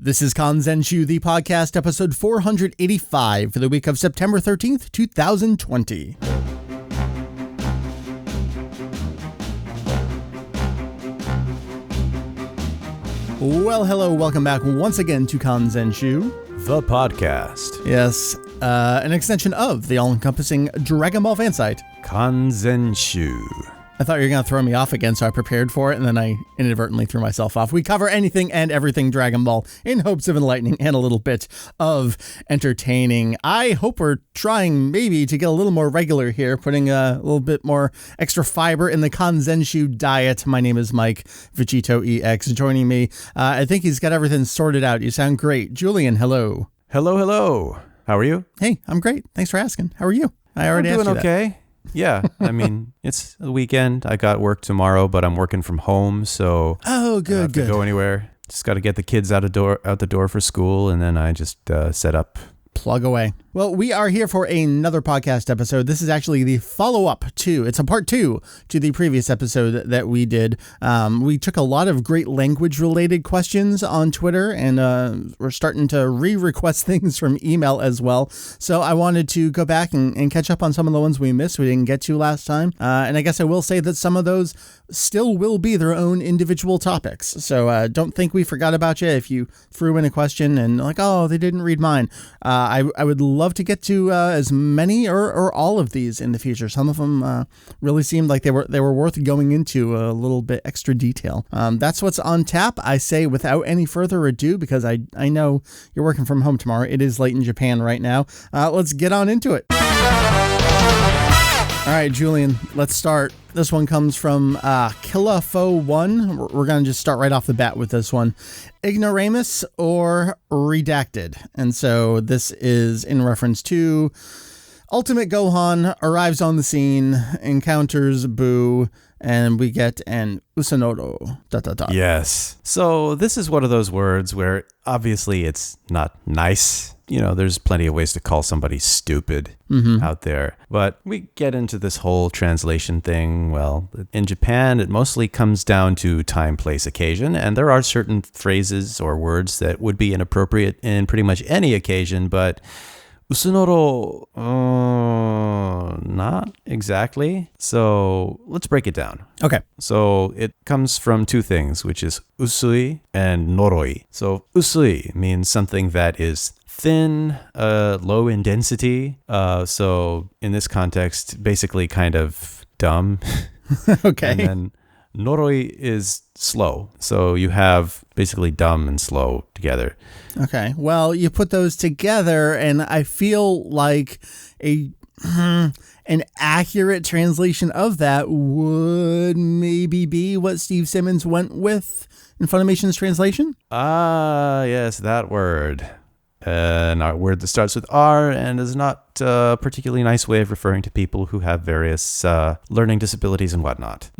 This is Kanzenshuu, the podcast, episode 485 for the week of September 13th, 2020. Well, hello, welcome back once again to Kanzenshuu, the podcast. Yes, an extension of the all-encompassing Dragon Ball fan site, Kanzenshuu. I thought you were going to throw me off again, so I prepared for it, and then I inadvertently threw myself off. We cover anything and everything Dragon Ball in hopes of enlightening and a little bit of entertaining. I hope we're trying maybe to get a little more regular here, putting a little bit more extra fiber in the Kanzenshuu diet. My name is Mike, Vegito EX, joining me. I think he's got everything sorted out. You sound great. Julian, hello. Hello. How are you? Hey, I'm great. Thanks for asking. How are you? I already asked you that. Okay. Yeah, I mean, it's the weekend. I got work tomorrow, but I'm working from home, so good. I don't have to go anywhere. Just got to get the kids out the door for school, and then I just set up. Plug away. Well, we are here for another podcast episode. This is actually the follow-up to, it's a part 2 to the previous episode that we did. We took a lot of great language-related questions on Twitter, and we're starting to re-request things from email as well. So I wanted to go back and catch up on some of the ones we missed, we didn't get to last time. And I guess I will say that some of those still will be their own individual topics. So don't think we forgot about you if you threw in a question and like, oh, they didn't read mine. I would love to get to as many or all of these in the future. Some of them really seemed like they were worth going into a little bit extra detail. That's what's on tap. I say without any further ado, because I know you're working from home tomorrow. It is late in Japan right now. Let's get on into it. All right, Julian, let's start. This one comes from Killafo1. We're going to just start right off the bat with this one. Ignoramus or redacted? And so this is in reference to Ultimate Gohan arrives on the scene, encounters Boo, and we get an Usanoro. ... Yes. So this is one of those words where obviously it's not nice. You know, there's plenty of ways to call somebody stupid out there. But we get into this whole translation thing. Well, in Japan, it mostly comes down to time, place, occasion. And there are certain phrases or words that would be inappropriate in pretty much any occasion. But Usunoro, not exactly. So let's break it down. Okay. So it comes from two things, which is usui and noroi. So usui means something that is thin, low in density. So in this context, basically kind of dumb. Okay. And then noroi is slow. So you have basically dumb and slow together. Okay. Well, you put those together, and I feel like an accurate translation of that would maybe be what Steve Simmons went with in Funimation's translation. Yes, that word. An word that starts with R and is not a particularly nice way of referring to people who have various learning disabilities and whatnot.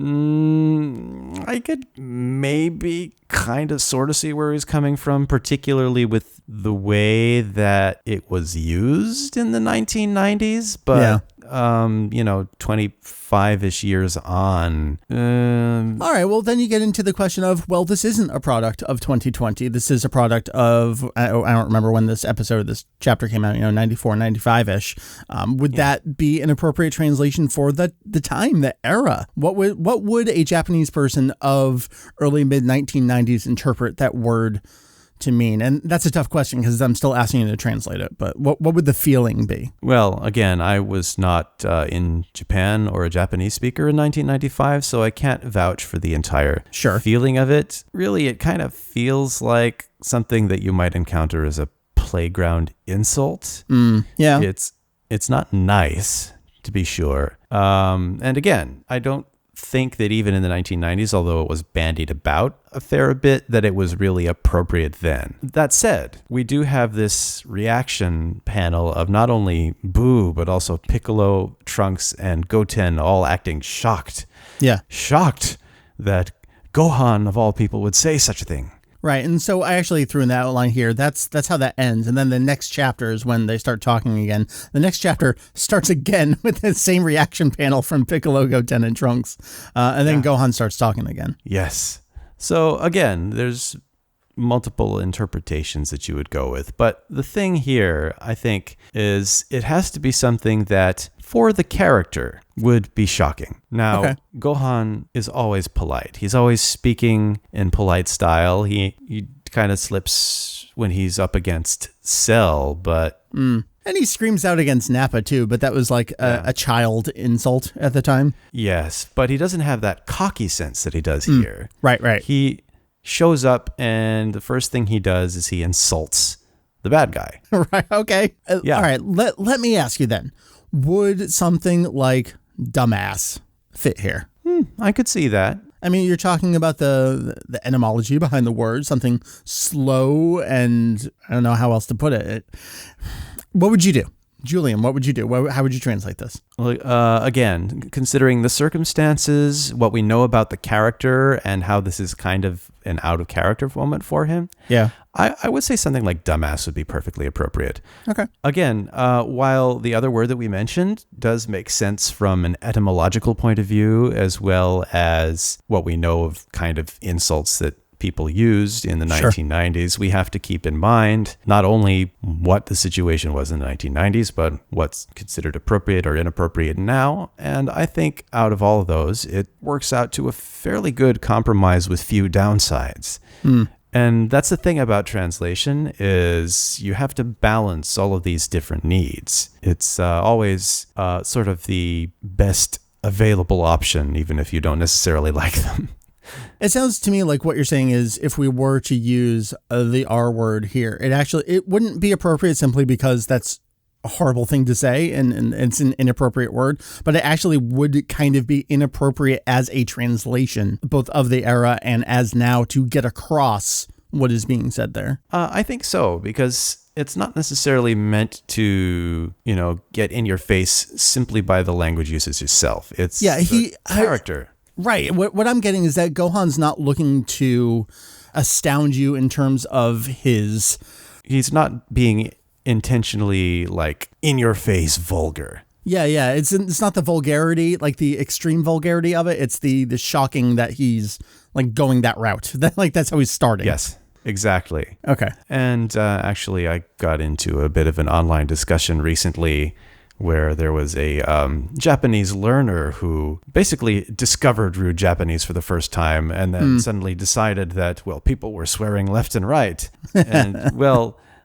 I could maybe kind of sort of see where he's coming from, particularly with the way that it was used in the 1990s. But, 25-ish years on. All right, well, then you get into the question of, well, this isn't a product of 2020. This is a product of, I don't remember when this chapter came out, 94, 95-ish. Would that be an appropriate translation for the time, the era? What would a Japanese person of early mid-1990s interpret that word to mean? And that's a tough question because I'm still asking you to translate it, but what would the feeling be? Well, again, I was not in Japan or a Japanese speaker in 1995, so I can't vouch for the entire feeling of it. Really, it kind of feels like something that you might encounter as a playground insult. Yeah. It's not nice, to be sure. And again, I don't think that even in the 1990s, although it was bandied about a fair bit, that it was really appropriate then. That said, we do have this reaction panel of not only Boo, but also Piccolo, Trunks, and Goten all acting shocked. Yeah. Shocked that Gohan, of all people, would say such a thing. Right, and so I actually threw in that outline here. That's how that ends, and then the next chapter is when they start talking again. The next chapter starts again with the same reaction panel from Piccolo, Goten, and Trunks, and then Gohan starts talking again. Yes. So again, there's multiple interpretations that you would go with. But the thing here, I think, is it has to be something that for the character would be shocking. Now, Gohan is always polite. He's always speaking in polite style. He kind of slips when he's up against Cell, but... And he screams out against Nappa too, but that was like a child insult at the time. Yes, but he doesn't have that cocky sense that he does here. Right. He shows up and the first thing he does is he insults the bad guy. Right, okay. All right, let me ask you then. Would something like dumbass fit here? I could see that. I mean, you're talking about the etymology behind the word, something slow and I don't know how else to put it. What would you do? Julian, what would you do? How would you translate this? Well, again, considering the circumstances, what we know about the character and how this is kind of an out of character moment for him. Yeah. I would say something like dumbass would be perfectly appropriate. Okay. Again, while the other word that we mentioned does make sense from an etymological point of view, as well as what we know of kind of insults that people used in the 1990s, we have to keep in mind not only what the situation was in the 1990s, but what's considered appropriate or inappropriate now. And I think out of all of those, it works out to a fairly good compromise with few downsides. And that's the thing about translation is you have to balance all of these different needs. It's always sort of the best available option, even if you don't necessarily like them. It sounds to me like what you're saying is if we were to use the R word here, it wouldn't be appropriate simply because that's a horrible thing to say and it's an inappropriate word, but it actually would kind of be inappropriate as a translation, both of the era and as now, to get across what is being said there. I think so, because it's not necessarily meant to, get in your face simply by the language usage itself. It's character. Right. What I'm getting is that Gohan's not looking to astound you in terms of his... He's not being intentionally, like, in-your-face vulgar. Yeah. It's not the vulgarity, like the extreme vulgarity of it. It's the shocking that he's, like, going that route. That's how he's starting. Yes, exactly. Okay. And actually, I got into a bit of an online discussion recently where there was a Japanese learner who basically discovered rude Japanese for the first time and then suddenly decided that, people were swearing left and right. And,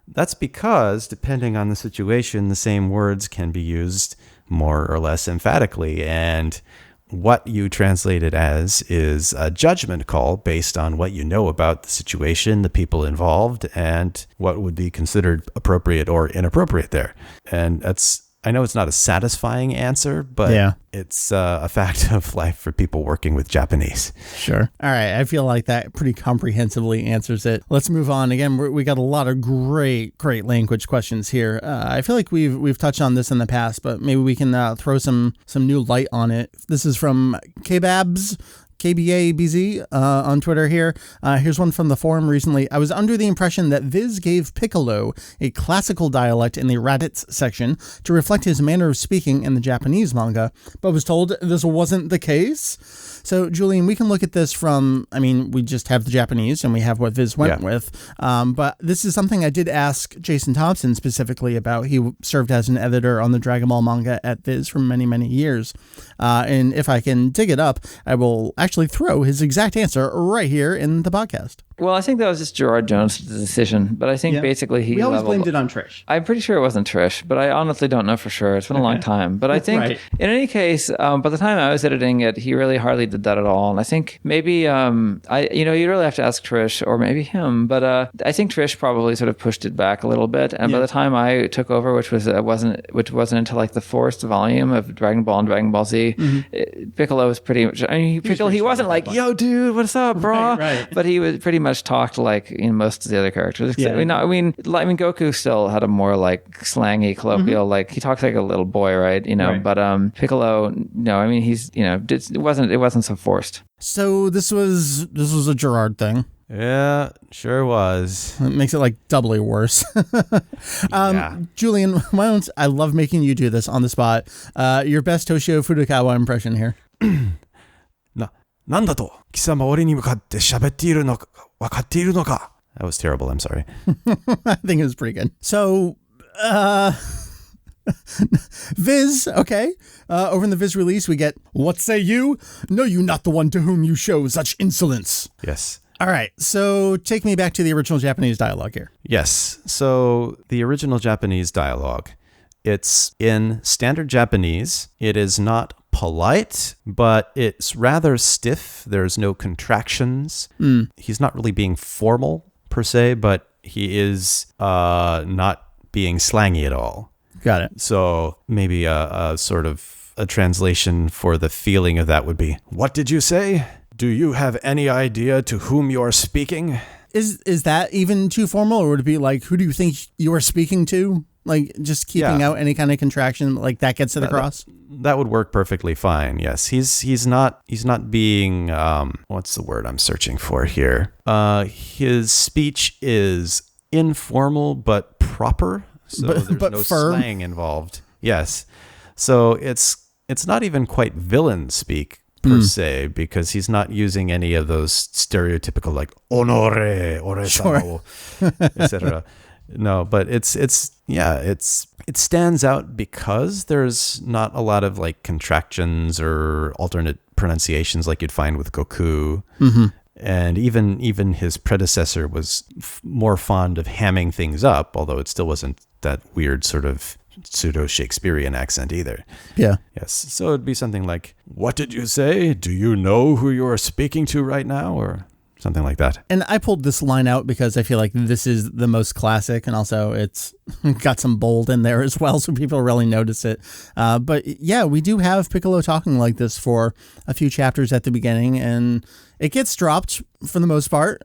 that's because, depending on the situation, the same words can be used more or less emphatically. And what you translate it as is a judgment call based on what you know about the situation, the people involved, and what would be considered appropriate or inappropriate there. And I know it's not a satisfying answer, but it's a fact of life for people working with Japanese. Sure. All right. I feel like that pretty comprehensively answers it. Let's move on. Again, we got a lot of great language questions here. I feel like we've touched on this in the past, but maybe we can throw some new light on it. This is from KBABZ. KBABZ on Twitter here. Here's one from the forum recently. I was under the impression that Viz gave Piccolo a classical dialect in the Raditz section to reflect his manner of speaking in the Japanese manga, but was told this wasn't the case. So, Julian, we can look at this from, we just have the Japanese and we have what Viz went with. But this is something I did ask Jason Thompson specifically about. He served as an editor on the Dragon Ball manga at Viz for many, many years. And if I can dig it up, I will actually throw his exact answer right here in the podcast. Well, I think that was just Gerard Jones' decision, but I think basically he... We always blamed it on Trish. I'm pretty sure it wasn't Trish, but I honestly don't know for sure. It's been a long time. But I think, in any case, by the time I was editing it, he really hardly did that at all. And I think maybe, you really have to ask Trish, or maybe him, but I think Trish probably sort of pushed it back a little bit. And by the time I took over, which wasn't until like the fourth volume of Dragon Ball and Dragon Ball Z, Piccolo was pretty much... Piccolo, he wasn't like, yo, dude, what's up, bro? Right. But he was pretty much talked like most of the other characters. Goku still had a more like slangy, colloquial, like he talks like a little boy, right? But Piccolo, no, he's, it wasn't so forced. So this was a Gerard thing. Yeah, sure was. It makes it like doubly worse. Julian, I love making you do this on the spot. Your best Toshio Furukawa impression here. なんだと貴様俺に向かって喋っているのか分かっているのか That was terrible. I'm sorry. I think it was pretty good. So, Viz, okay. Over in the Viz release, we get, "What say you? Know you not the one to whom you show such insolence." Yes. All right. So take me back to the original Japanese dialogue here. Yes. So the original Japanese dialogue, it's in standard Japanese. It is not polite, but it's rather stiff. There's no contractions. He's not really being formal per se, but he is not being slangy at all. Got it. So maybe a sort of a translation for the feeling of that would be, "What did you say? Do you have any idea to whom you are speaking?" Is that even too formal, or would it be like, "Who do you think you are speaking to?" Like just keeping out any kind of contraction, like that gets it across. That would work perfectly fine. Yes, he's not being what's the word I'm searching for here? His speech is informal but proper, so there's no firm. slang involved. Yes, so it's not even quite villain speak per se, because he's not using any of those stereotypical like "onore," "ore-sama," etc. No, but it stands out because there's not a lot of like contractions or alternate pronunciations like you'd find with Goku. Mm-hmm. And even his predecessor was more fond of hamming things up, although it still wasn't that weird sort of pseudo-Shakespearean accent either. Yeah. Yes. So it'd be something like, "What did you say? Do you know who you're speaking to right now?" Or something like that. And I pulled this line out because I feel like this is the most classic, and also it's got some bold in there as well, so people really notice it. But yeah, we do have Piccolo talking like this for a few chapters at the beginning, and it gets dropped for the most part.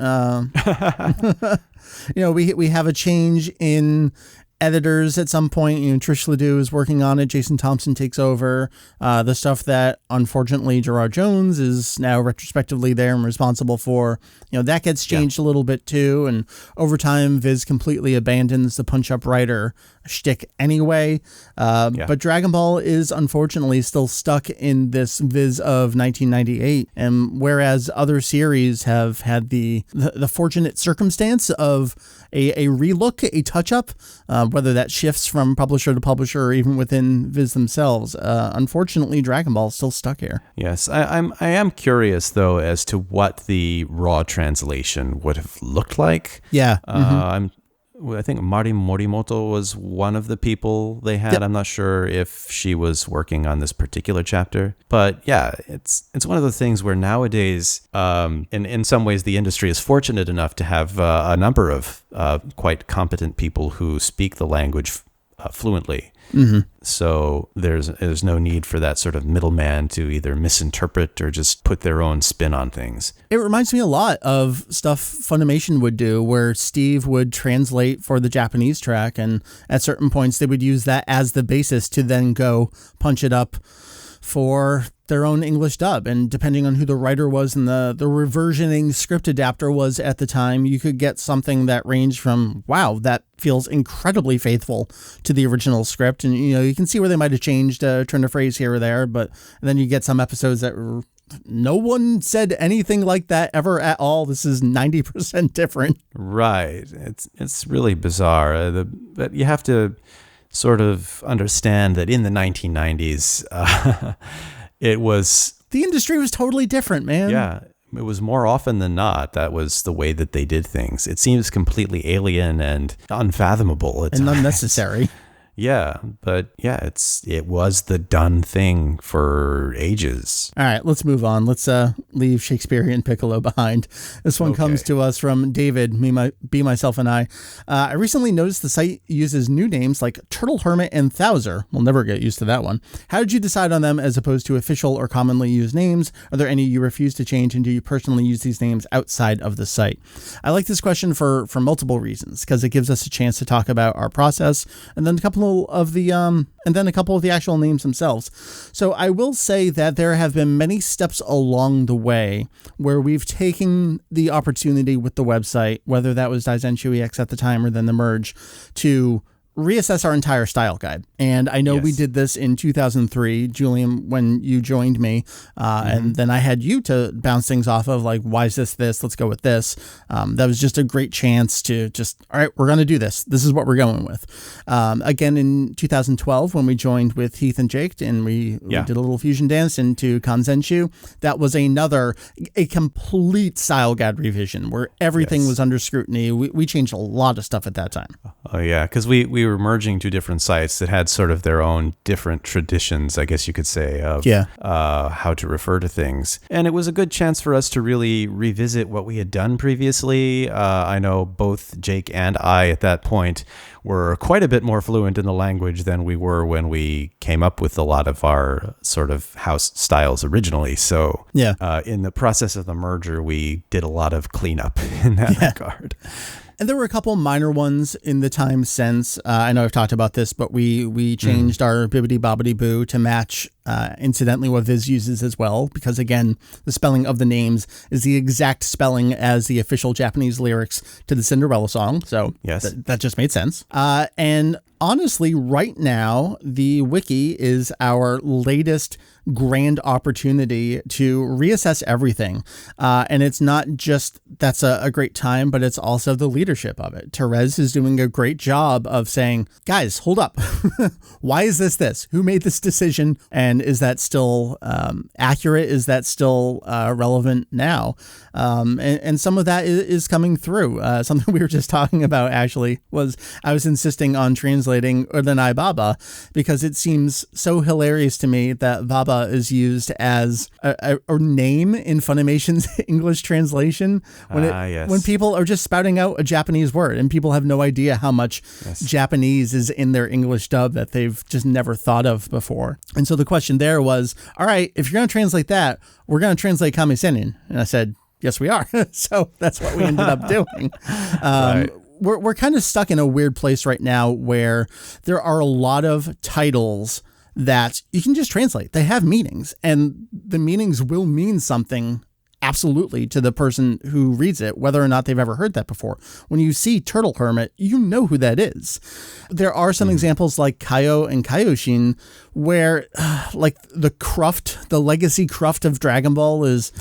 We have a change in editors at some point. Trish Ledoux is working on it. Jason Thompson takes over. The stuff that unfortunately Gerard Jones is now retrospectively there and responsible for, that gets changed a little bit too. And over time, Viz completely abandons the punch-up writer shtick anyway. But Dragon Ball is unfortunately still stuck in this Viz of 1998. And whereas other series have had the fortunate circumstance of a relook, a touch-up, whether that shifts from publisher to publisher or even within Viz themselves. Unfortunately, Dragon Ball is still stuck here. Yes, I am curious, though, as to what the raw translation would have looked like. Yeah. I think Mari Morimoto was one of the people they had. Yep. I'm not sure if she was working on this particular chapter. But yeah, it's one of the things where nowadays, in some ways, the industry is fortunate enough to have a number of quite competent people who speak the language fluently. Mm-hmm. So there's no need for that sort of middleman to either misinterpret or just put their own spin on things. It reminds me a lot of stuff Funimation would do, where Steve would translate for the Japanese track, and at certain points they would use that as the basis to then go punch it up for their own English dub. And depending on who the writer was and the reversioning script adapter was at the time, you could get something that ranged from, wow, that feels incredibly faithful to the original script. And, you can see where they might have changed a turn of phrase here or there, but then you get some episodes that no one said anything like that ever at all. This is 90% different. Right. It's really bizarre. But you have to sort of understand that in the 1990s, the industry was totally different, man. Yeah, it was more often than not that was the way that they did things. It seems completely alien and unfathomable at times. Unnecessary. Yeah, but yeah, it was the done thing for ages. All right, let's move on. Let's leave Shakespearean Piccolo behind. This one comes to us from David, Be Myself and I. I recently noticed the site uses new names like Turtle, Hermit, and Thouser. We'll never get used to that one. How did you decide on them as opposed to official or commonly used names? Are there any you refuse to change, and do you personally use these names outside of the site? I like this question for multiple reasons, because it gives us a chance to talk about our process, and then a couple of the actual names themselves. So I will say that there have been many steps along the way where we've taken the opportunity with the website, whether that was Kanzenshuu EX at the time or then the merge, to reassess our entire style guide. And I know we did this in 2003, Julian, when you joined me. And then I had you to bounce things off of, like, why is this? Let's go with this. That was just a great chance to just, all right, we're going to do this. This is what we're going with. Again, in 2012, when we joined with Heath and Jake and we did a little fusion dance into Kanzenshuu, that was a complete style guide revision where everything was under scrutiny. We changed a lot of stuff at that time. Oh, yeah, because we were merging two different sites that had sort of their own different traditions, I guess you could say, of how to refer to things. And it was a good chance for us to really revisit what we had done previously. I know both Jake and I at that point were quite a bit more fluent in the language than we were when we came up with a lot of our sort of house styles originally. So in the process of the merger, we did a lot of cleanup in that regard. And there were a couple minor ones in the time since. I know I've talked about this, but we changed our bibbidi bobbidi boo to match, incidentally, what Viz uses as well. Because, again, the spelling of the names is the exact spelling as the official Japanese lyrics to the Cinderella song. So that just made sense. And honestly, right now, the wiki is our latest grand opportunity to reassess everything. And it's not just that's a great time, but it's also the leadership of it. Therese is doing a great job of saying, guys, hold up. Why is this? Who made this decision? And is that still accurate? Is that still relevant now? And some of that is coming through. Something we were just talking about, actually, was I was insisting on translating Urdanai Baba because it seems so hilarious to me that Baba is used as a name in Funimation's English translation when people are just spouting out a Japanese word and people have no idea how much Japanese is in their English dub that they've just never thought of before. And so the question there was, all right, if you're going to translate that, we're going to translate Kami-senin. And I said, yes, we are. So that's what we ended up doing. Right. We're kind of stuck in a weird place right now where there are a lot of titles that you can just translate. They have meanings, and the meanings will mean something absolutely to the person who reads it, whether or not they've ever heard that before. When you see Turtle Hermit, you know who that is. There are some examples like Kaio and Kaioshin where like the legacy cruft of Dragon Ball is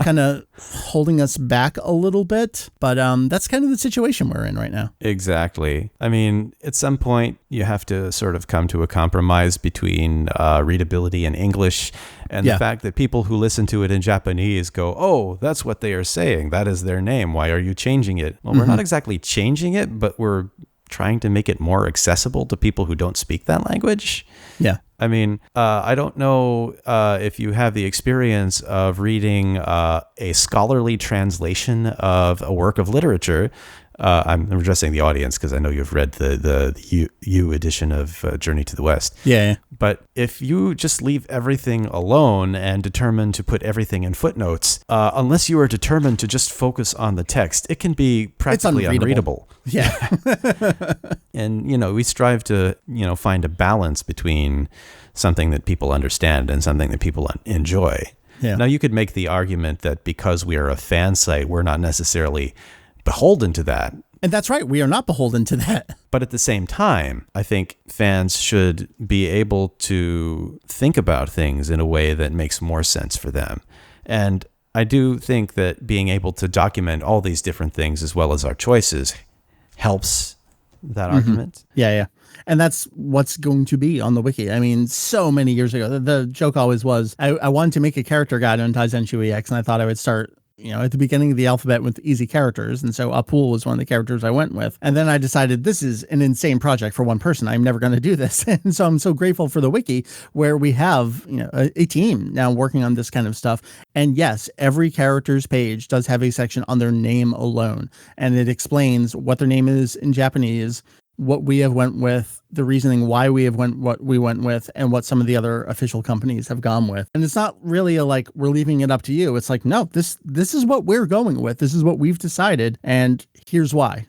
kind of holding us back a little bit. But that's kind of the situation we're in right now. Exactly. I mean, at some point, you have to sort of come to a compromise between readability in English and the fact that people who listen to it in Japanese go, oh, that's what they are saying. That is their name. Why are you changing it? Well, we're not exactly changing it, but we're trying to make it more accessible to people who don't speak that language. Yeah. I mean, I don't know if you have the experience of reading a scholarly translation of a work of literature. I'm addressing the audience because I know you've read the U edition of Journey to the West. Yeah. But if you just leave everything alone and determine to put everything in footnotes, unless you are determined to just focus on the text, it can be practically unreadable. Yeah. And, we strive to, find a balance between something that people understand and something that people enjoy. Yeah. Now, you could make the argument that because we are a fan site, we're not necessarily beholden to that. And that's right. We are not beholden to that. But at the same time, I think fans should be able to think about things in a way that makes more sense for them. And I do think that being able to document all these different things as well as our choices helps that argument. Yeah. And that's what's going to be on the wiki. I mean, so many years ago, the joke always was, I wanted to make a character guide on Kanzenshuu EX, and I thought I would start at the beginning of the alphabet with easy characters. And so Apul was one of the characters I went with. And then I decided this is an insane project for one person. I'm never going to do this. And so I'm so grateful for the wiki where we have, a team now working on this kind of stuff. And yes, every character's page does have a section on their name alone. And it explains what their name is in Japanese, what we have went with, the reasoning why we have went what we went with, and what some of the other official companies have gone with. And it's not really we're leaving it up to you. It's like, no, this is what we're going with. This is what we've decided, and here's why.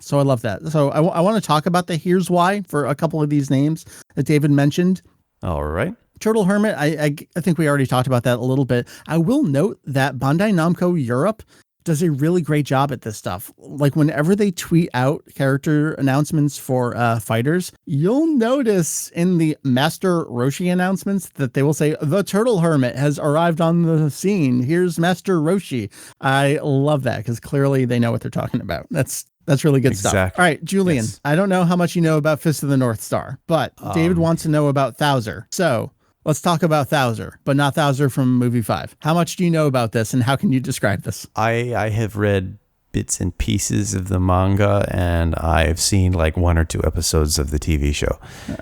So I love that. So I want to talk about the here's why for a couple of these names that David mentioned. All right. Turtle Hermit, I think we already talked about that a little bit. I will note that Bandai Namco Europe does a really great job at this stuff. Like whenever they tweet out character announcements for fighters, you'll notice in the Master Roshi announcements that they will say, the Turtle Hermit has arrived on the scene. Here's Master Roshi. I love that because clearly they know what they're talking about. That's really good stuff. All right, Julian, yes. I don't know how much you know about Fist of the North Star, but David wants to know about Thouser. So let's talk about Thouser, but not Thouser from movie 5. How much do you know about this and how can you describe this? I have read bits and pieces of the manga and I've seen like 1 or 2 episodes of the TV show.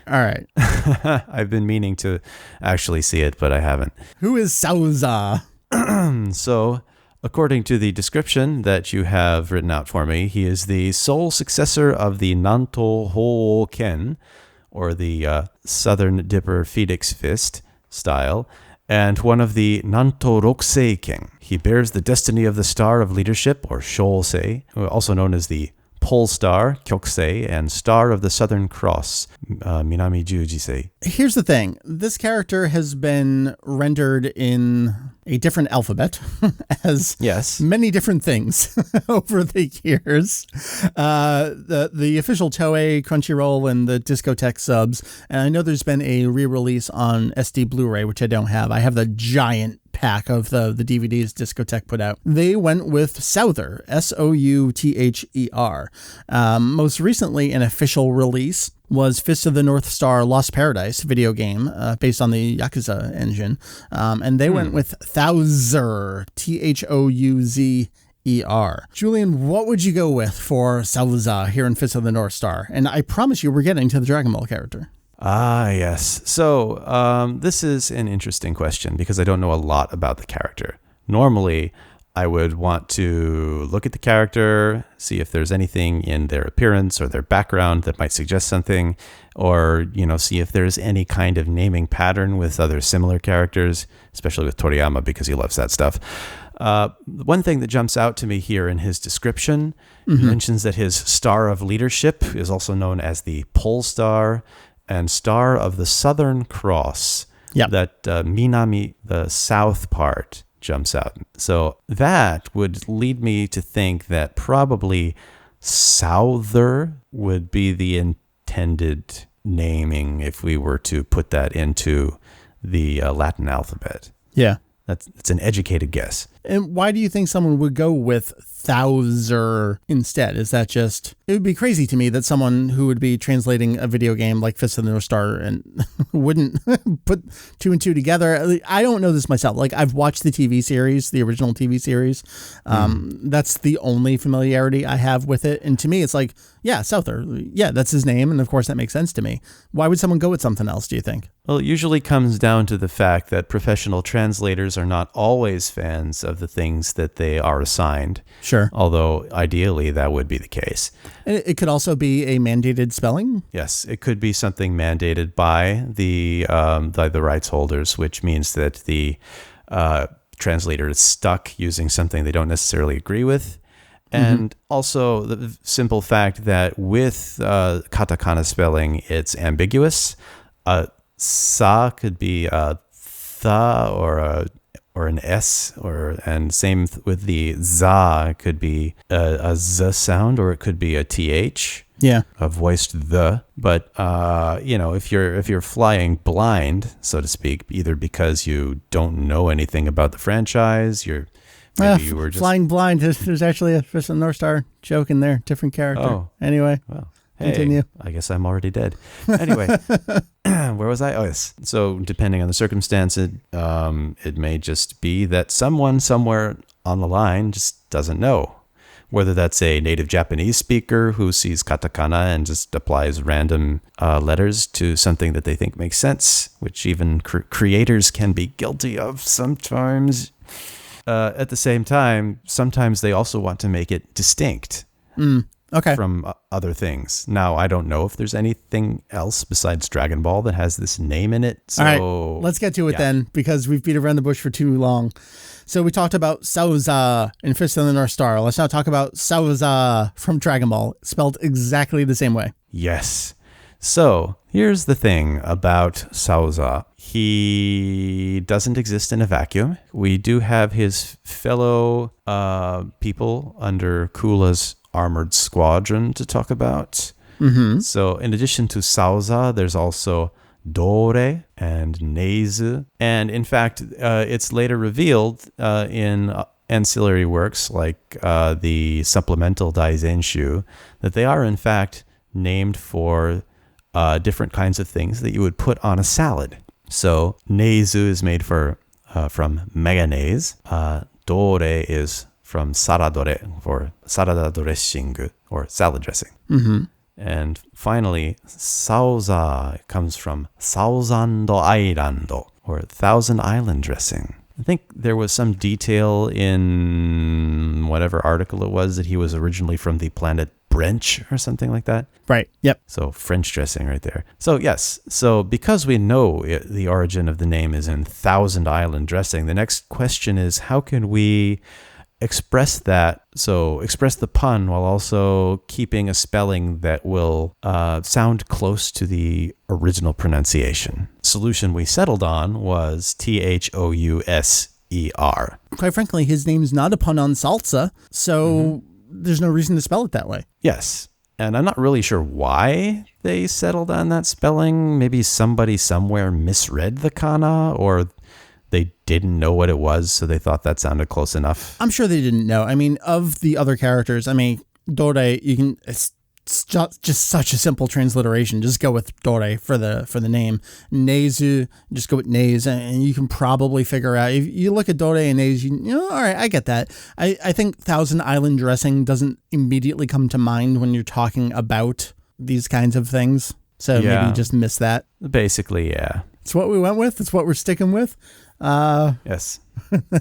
All right. I've been meaning to actually see it, but I haven't. Who is Thouser? So, according to the description that you have written out for me, he is the sole successor of the Nanto Hōken, or the Southern Dipper Phoenix Fist style, and one of the Nanto Rokuseiken. He bears the destiny of the Star of Leadership, or Shōsei, also known as the Pole Star, Kyokusei, and Star of the Southern Cross, Minami Jujisei. Here's the thing. This character has been rendered in a different alphabet as many different things over the years. The official Toei, Crunchyroll, and the Discotek subs. And I know there's been a re-release on SD Blu-ray, which I don't have. I have the giant pack of the DVDs Discotek put out. They went with Thouser, Souther. Most recently, an official release was Fist of the North Star Lost Paradise video game based on the Yakuza engine. And they went with Thouser, Thouzer. Julian, what would you go with for Thouser here in Fist of the North Star? And I promise you we're getting to the Dragon Ball character. Ah, yes. So this is an interesting question because I don't know a lot about the character. Normally, I would want to look at the character, see if there's anything in their appearance or their background that might suggest something, or, see if there's any kind of naming pattern with other similar characters, especially with Toriyama because he loves that stuff. One thing that jumps out to me here in his description, he mentions that his Star of Leadership is also known as the Pole Star and Star of the Southern Cross. Yep. That Minami, the south part, jumps out. So that would lead me to think that probably Souther would be the intended naming if we were to put that into the Latin alphabet. Yeah. That's an educated guess. And why do you think someone would go with Thouser instead? Is that just... It would be crazy to me that someone who would be translating a video game like Fist of the North Star and wouldn't put 2 and 2 together. I don't know this myself. Like, I've watched the TV series, the original TV series. That's the only familiarity I have with it. And to me, it's like, yeah, Souther. Yeah, that's his name. And of course, that makes sense to me. Why would someone go with something else, do you think? Well, it usually comes down to the fact that professional translators are not always fans of the things that they are assigned. Sure. Although ideally that would be the case. And it could also be a mandated spelling. Yes, it could be something mandated by the rights holders, which means that the translator is stuck using something they don't necessarily agree with. And also the simple fact that with katakana spelling, it's ambiguous. Sa could be a tha or an S, and same with the za could be a z sound, or it could be a th. Yeah, a voiced the. But if you're flying blind, so to speak, either because you don't know anything about the franchise, you were just flying blind. There's actually a Fist of the North Star joke in there, different character. Oh, anyway. Well. Continue. Hey, I guess I'm already dead. Anyway, where was I? Oh, yes. So depending on the circumstance, it may just be that someone somewhere on the line just doesn't know. Whether that's a native Japanese speaker who sees katakana and just applies random letters to something that they think makes sense, which even creators can be guilty of sometimes. At the same time, sometimes they also want to make it distinct. Okay. From other things. Now, I don't know if there's anything else besides Dragon Ball that has this name in it. So, all right, let's get to it then, because we've beat around the bush for too long. So we talked about Thouser in Fist of the North Star. Let's now talk about Thouser from Dragon Ball, spelled exactly the same way. Yes. So Here's the thing about Thouser. He doesn't exist in a vacuum. We do have his fellow people under Kula's armored squadron to talk about. Mm-hmm. So in addition to Thouser, there's also Dore and Neizu. And in fact, it's later revealed in ancillary works like the supplemental Kanzenshuu that they are in fact named for different kinds of things that you would put on a salad. So Neizu is made from mayonnaise. Dore is from saradore for sarada dressing or salad dressing. Mm-hmm. And finally, Thouser comes from Thousand Island or Thousand Island dressing. I think there was some detail in whatever article it was that he was originally from the planet French or something like that. Right. Yep. So French dressing right there. So yes. So because we know the origin of the name is in Thousand Island dressing, the next question is how can we express that? So express the pun while also keeping a spelling that will sound close to the original pronunciation. Solution we settled on was Thouser. Quite frankly, his name's not a pun on salsa, so there's no reason to spell it that way. Yes. And I'm not really sure why they settled on that spelling. Maybe somebody somewhere misread the kana, or they didn't know what it was, so they thought that sounded close enough. I'm sure they didn't know. I mean, of the other characters, Dore, it's just such a simple transliteration. Just go with Dore for the name. Neizu, just go with Neiz, and you can probably figure out. If you look at Dore and Neiz, all right, I get that. I think Thousand Island dressing doesn't immediately come to mind when you're talking about these kinds of things. So maybe you just miss that. Basically, yeah. It's what we went with. It's what we're sticking with. Yes.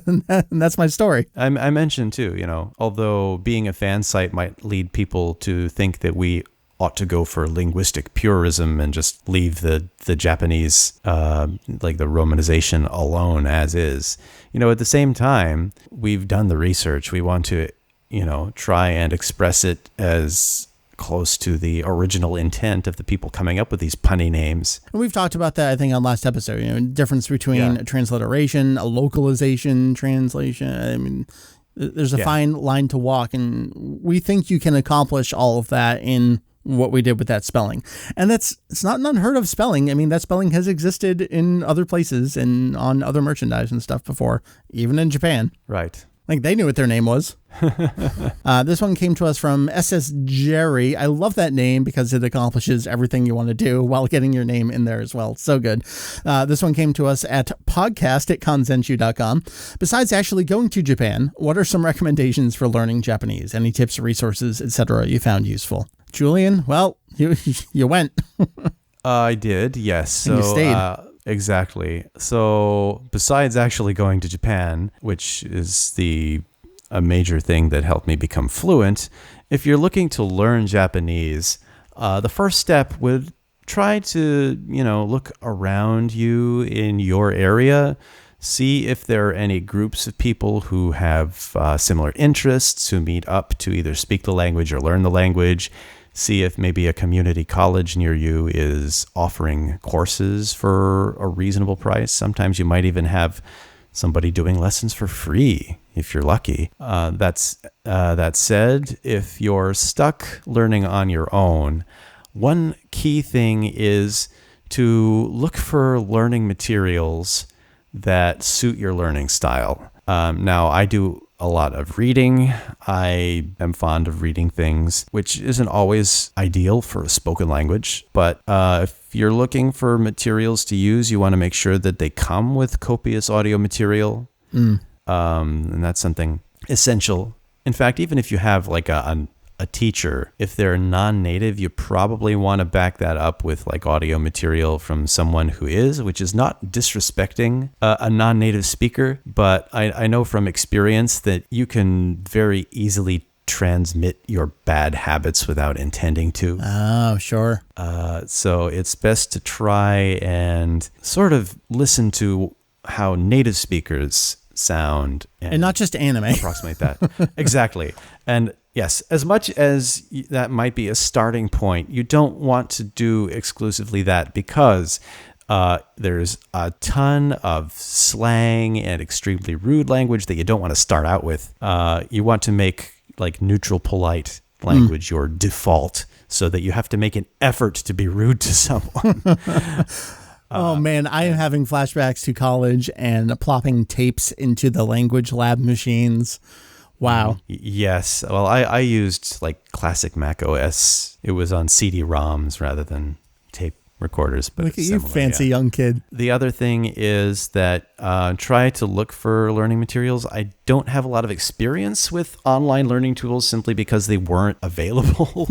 And that's my story. I mentioned too, although being a fan site might lead people to think that we ought to go for linguistic purism and just leave the Japanese, like the romanization alone as is. At the same time, we've done the research. We want to, try and express it as close to the original intent of the people coming up with these punny names. And we've talked about that, I think, on last episode, difference between a transliteration, a localization, translation. I mean, there's a fine line to walk, and we think you can accomplish all of that in what we did with that spelling. And it's not an unheard of spelling. I mean, that spelling has existed in other places and on other merchandise and stuff before, even in Japan. Right. Like they knew what their name was. This one came to us from SS Jerry. I love that name because it accomplishes everything you want to do while getting your name in there as well. So good. This one came to us at podcast@kanzenshuu.com. Besides actually going to Japan, what are some recommendations for learning Japanese? Any tips, resources, etc. you found useful? Julian, well, you went. I did, yes. And you stayed. Exactly. So besides actually going to Japan, which is a major thing that helped me become fluent, if you're looking to learn Japanese, the first step would try to, look around you in your area, see if there are any groups of people who have similar interests, who meet up to either speak the language or learn the language. See if maybe a community college near you is offering courses for a reasonable price. Sometimes you might even have somebody doing lessons for free if you're lucky. That said, if you're stuck learning on your own, one key thing is to look for learning materials that suit your learning style. Now, I do a lot of reading. I am fond of reading things, which isn't always ideal for a spoken language. But if you're looking for materials to use, you want to make sure that they come with copious audio material. And that's something essential. In fact, even if you have like a teacher, if they're non-native, you probably want to back that up with like audio material from someone who is, which is not disrespecting a non-native speaker, but I know from experience that you can very easily transmit your bad habits without intending to. Oh, sure. So it's best to try and sort of listen to how native speakers sound. And not just anime. Approximate that. Exactly. And Yes, as much as that might be a starting point, you don't want to do exclusively that because there's a ton of slang and extremely rude language that you don't want to start out with. You want to make like neutral, polite language your default so that you have to make an effort to be rude to someone. Oh man, I am having flashbacks to college and plopping tapes into the language lab machines. Wow. Yes. Well, I used like classic Mac OS. It was on CD-ROMs rather than tape recorders. But look at you, fancy young kid. The other thing is that try to look for learning materials. I don't have a lot of experience with online learning tools simply because they weren't available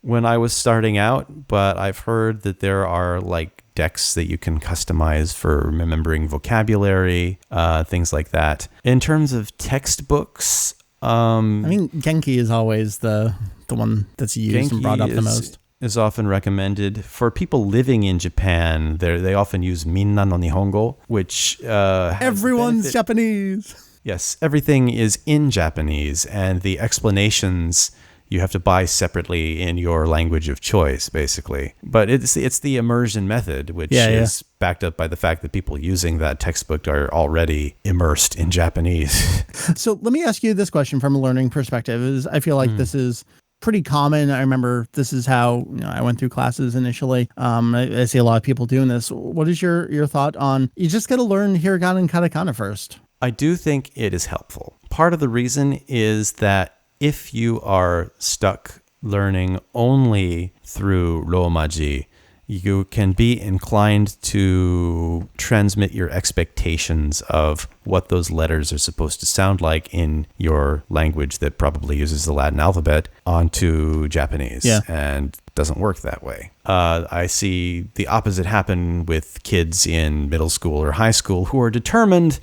when I was starting out. But I've heard that there are like decks that you can customize for remembering vocabulary, things like that. In terms of textbooks, I mean, Genki is always the one that's used and brought up the most. Is often recommended for people living in Japan. They often use Minna no Nihongo, which everyone's Japanese. Yes, everything is in Japanese, and the explanations you have to buy separately in your language of choice, basically. But it's the immersion method, which is backed up by the fact that people using that textbook are already immersed in Japanese. So let me ask you this question from a learning perspective. I feel like this is pretty common. I remember this is how I went through classes initially. I see a lot of people doing this. What is your thought on you just got to learn hiragana and katakana first? I do think it is helpful. Part of the reason is that if you are stuck learning only through Romaji, you can be inclined to transmit your expectations of what those letters are supposed to sound like in your language that probably uses the Latin alphabet onto Japanese. Yeah. And it doesn't work that way. I see the opposite happen with kids in middle school or high school who are determined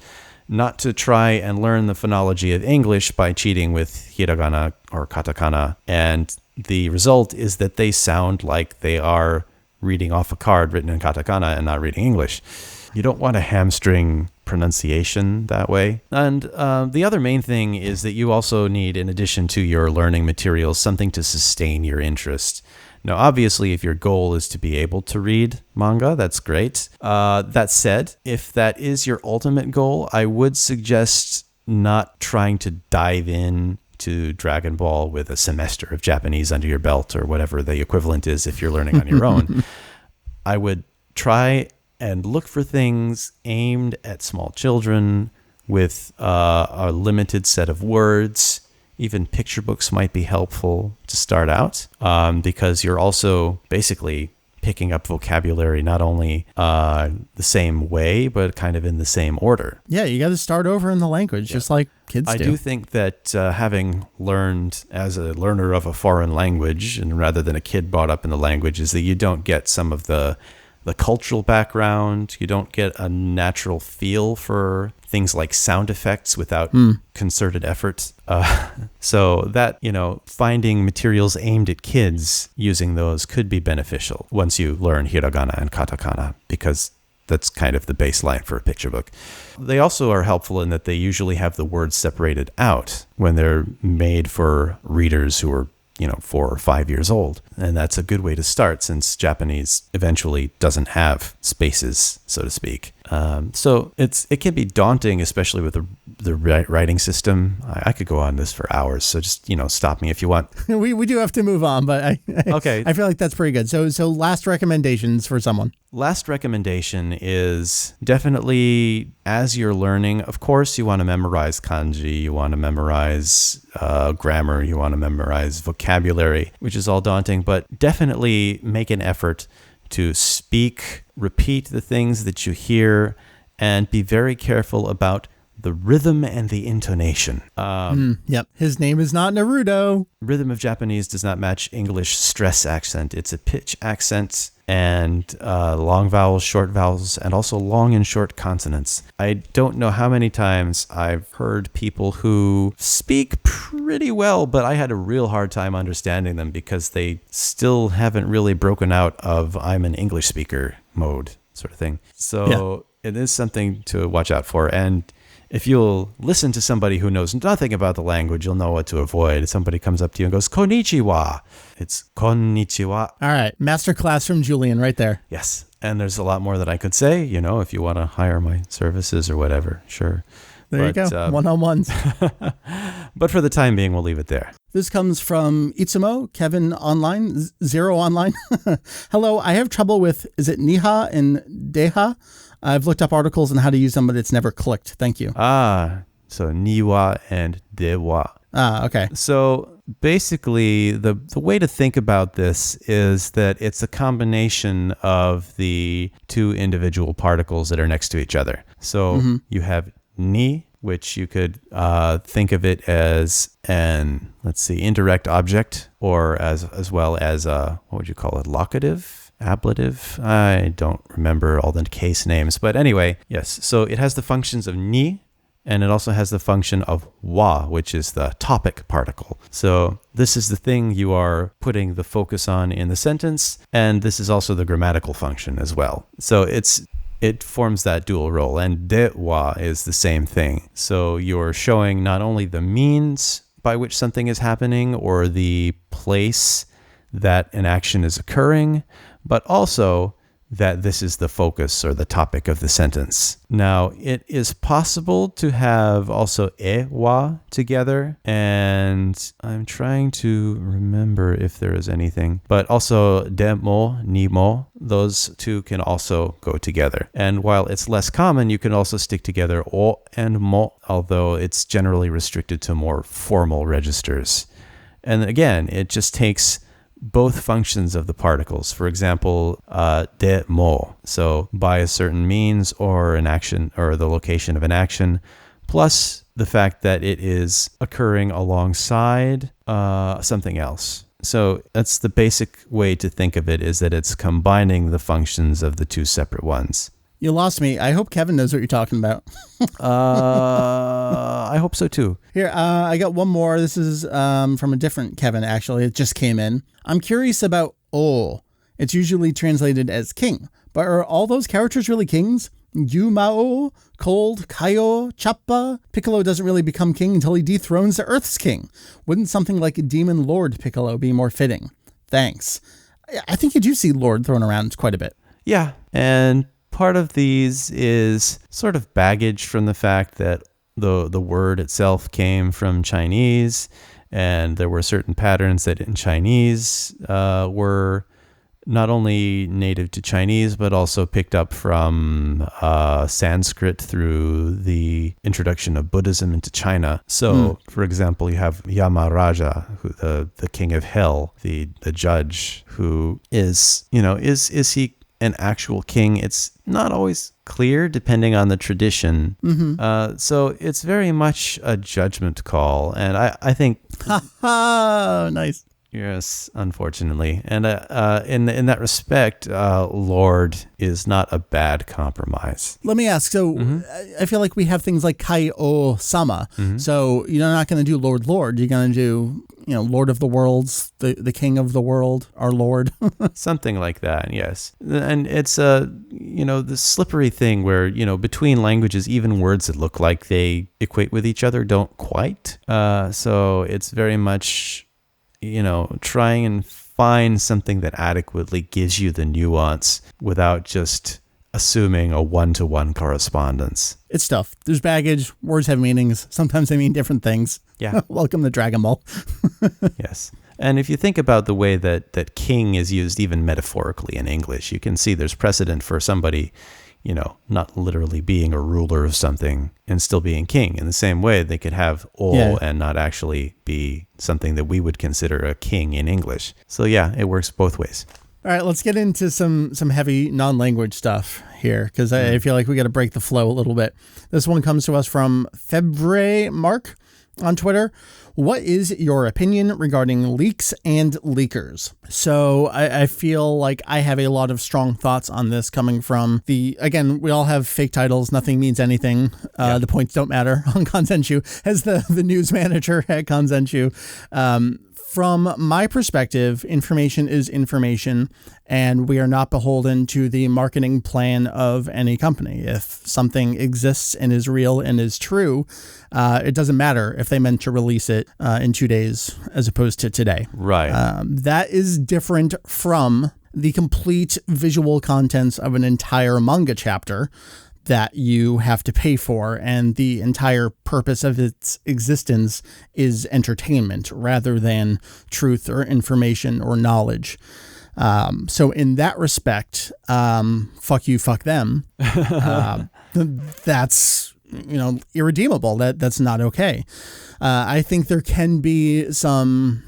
not to try and learn the phonology of English by cheating with hiragana or katakana. And the result is that they sound like they are reading off a card written in katakana and not reading English. You don't want to hamstring pronunciation that way. And the other main thing is that you also need, in addition to your learning materials, something to sustain your interest. Now, obviously, if your goal is to be able to read manga, that's great. That said, if that is your ultimate goal, I would suggest not trying to dive in to Dragon Ball with a semester of Japanese under your belt or whatever the equivalent is if you're learning on your own. I would try and look for things aimed at small children with a limited set of words. Even picture books might be helpful to start out because you're also basically picking up vocabulary not only the same way, but kind of in the same order. Yeah, you got to start over in the language, just like kids do. I do think that having learned as a learner of a foreign language, and rather than a kid brought up in the language, is that you don't get some of the cultural background. You don't get a natural feel for things like sound effects without concerted effort. So that, finding materials aimed at kids, using those could be beneficial once you learn hiragana and katakana, because that's kind of the baseline for a picture book. They also are helpful in that they usually have the words separated out when they're made for readers who are 4 or 5 years old. And that's a good way to start since Japanese eventually doesn't have spaces, so to speak. So it can be daunting, especially with the writing system. I could go on this for hours, so just, stop me if you want. We do have to move on, but okay. I feel like that's pretty good. So last recommendations for someone. Last recommendation is definitely as you're learning, of course, you want to memorize kanji, you want to memorize grammar, you want to memorize vocabulary, which is all daunting, but definitely make an effort to speak, repeat the things that you hear, and be very careful about the rhythm and the intonation. Yep. His name is not Naruto. Rhythm of Japanese does not match English stress accent. It's a pitch accent and long vowels, short vowels, and also long and short consonants. I don't know how many times I've heard people who speak pretty well, but I had a real hard time understanding them because they still haven't really broken out of I'm an English speaker mode sort of thing. So It is something to watch out for. And if you'll listen to somebody who knows nothing about the language, you'll know what to avoid. If somebody comes up to you and goes, konnichiwa, it's konnichiwa. All right. Masterclass from Julian right there. Yes. And there's a lot more that I could say, if you want to hire my services or whatever. Sure. There you go. One-on-ones. But for the time being, we'll leave it there. This comes from Itsumo, Kevin Online, Zero Online. Hello, I have trouble with, is it Niha and Deha? I've looked up articles on how to use them, but it's never clicked. Thank you. So Niwa and Dewa. Okay. So basically, the way to think about this is that it's a combination of the two individual particles that are next to each other. So you have ni, which you could think of it as an, indirect object, or as well as what would you call it, locative, ablative? I don't remember all the case names, but anyway, yes. So it has the functions of ni, and it also has the function of wa, which is the topic particle. So this is the thing you are putting the focus on in the sentence, and this is also the grammatical function as well. So it forms that dual role, and dewa is the same thing. So you're showing not only the means by which something is happening or the place that an action is occurring, but also that this is the focus or the topic of the sentence. Now, it is possible to have also wa together, and I'm trying to remember if there is anything, but also demo, nimo, those two can also go together. And while it's less common, you can also stick together o and mo, although it's generally restricted to more formal registers. And again, it just takes both functions of the particles. For example, de mo, so by a certain means or an action or the location of an action, plus the fact that it is occurring alongside something else. So that's the basic way to think of it, is that it's combining the functions of the two separate ones. You lost me. I hope Kevin knows what you're talking about. I hope so too. Here, I got one more. This is from a different Kevin, actually. It just came in. I'm curious about O. It's usually translated as king, but are all those characters really kings? Yumao, Cold, Kaio, Chappa. Piccolo doesn't really become king until he dethrones the Earth's king. Wouldn't something like Demon Lord Piccolo be more fitting? Thanks. I think you do see Lord thrown around quite a bit. Yeah, and part of these is sort of baggage from the fact that the word itself came from Chinese, and there were certain patterns that in Chinese were not only native to Chinese, but also picked up from Sanskrit through the introduction of Buddhism into China. So, for example, you have Yamaraja, who the king of hell, the judge, who is he an actual king? It's not always clear depending on the tradition. So it's very much a judgment call. And I think... Nice. Yes, unfortunately. And in that respect, Lord is not a bad compromise. Let me ask. So I feel like we have things like Kai-O-sama. So you're not going to do Lord. You're going to do, Lord of the Worlds, the King of the World, our Lord. Something like that, yes. And it's the slippery thing where, between languages, even words that look like they equate with each other don't quite. So it's very much... trying and find something that adequately gives you the nuance without just assuming a one-to-one correspondence. It's tough. There's baggage. Words have meanings. Sometimes they mean different things. Yeah. Welcome to Dragon Ball. Yes. And if you think about the way that king is used even metaphorically in English, you can see there's precedent for somebody, not literally being a ruler of something and still being king. In the same way, they could have and not actually be something that we would consider a king in English. So yeah, it works both ways. All right, let's get into some heavy non-language stuff here, because I feel like we got to break the flow a little bit. This one comes to us from Febre Mark on Twitter. What is your opinion regarding leaks and leakers? So I feel like I have a lot of strong thoughts on this coming from again, we all have fake titles. Nothing means anything. The points don't matter on Kanzenshuu as the news manager at Kanzenshuu. From my perspective, information is information, and we are not beholden to the marketing plan of any company. If something exists and is real and is true, it doesn't matter if they meant to release it in 2 days as opposed to today. Right. That is different from the complete visual contents of an entire manga chapter that you have to pay for, and the entire purpose of its existence is entertainment rather than truth or information or knowledge. So in that respect, fuck you, fuck them. That's, irredeemable. That's not okay. I think there can be some